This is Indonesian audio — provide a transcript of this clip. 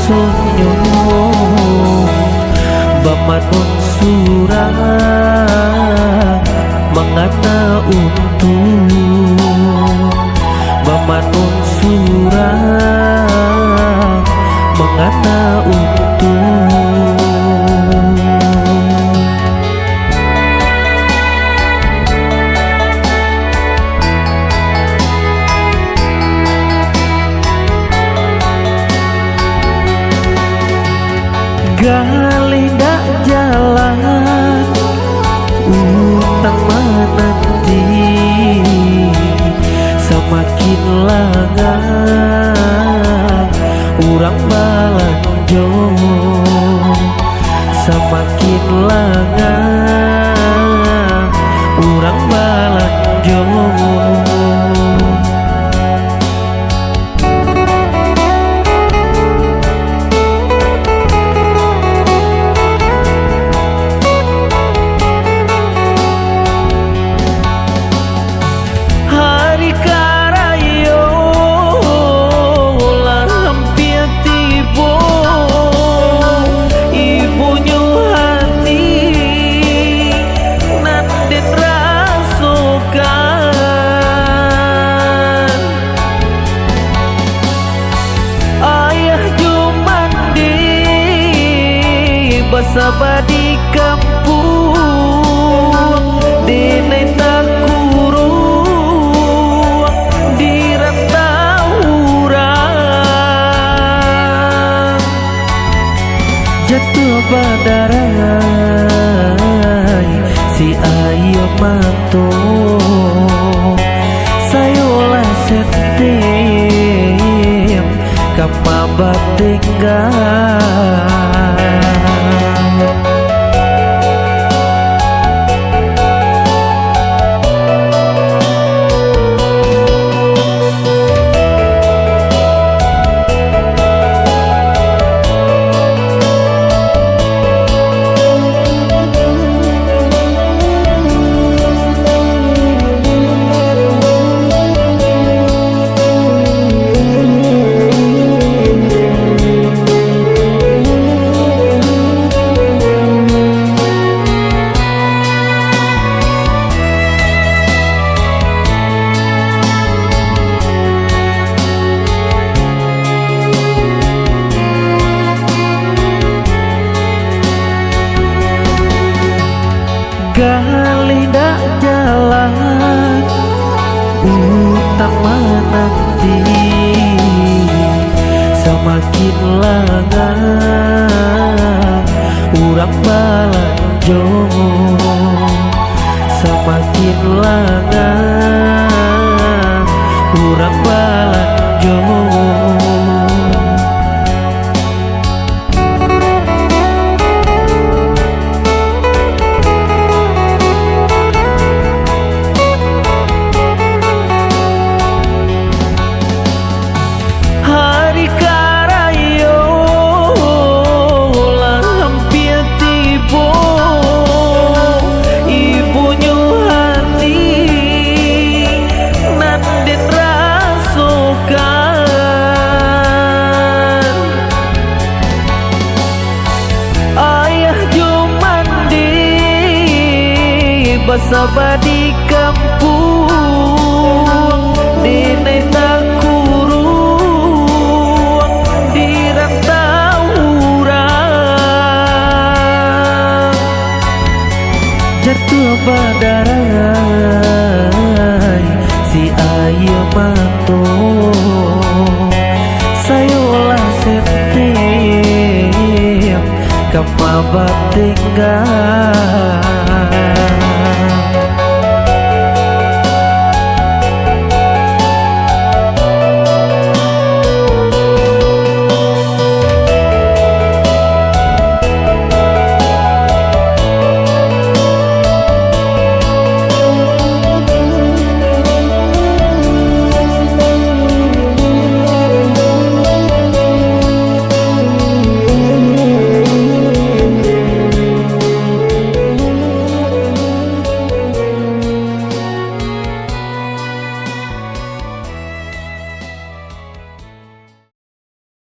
sonyo bamanun surang mangana untung bamanun surang mangana untung. Galih dak jalan utang menanti semakin langa urang balanjo semakin langa urang balanjo. Basaba di kampung dene tak kurung di rantauran jatuh badarai si ayo mato sayolah setem kamabat tinggal. Galih dak jalan utang menanti semakin langa urang balanjo semakin langa urang balanjo. Basaba di kampung dene tak kurung di rantauran jatuh badarai si ayo mato sayolah setem kamabat tinggal.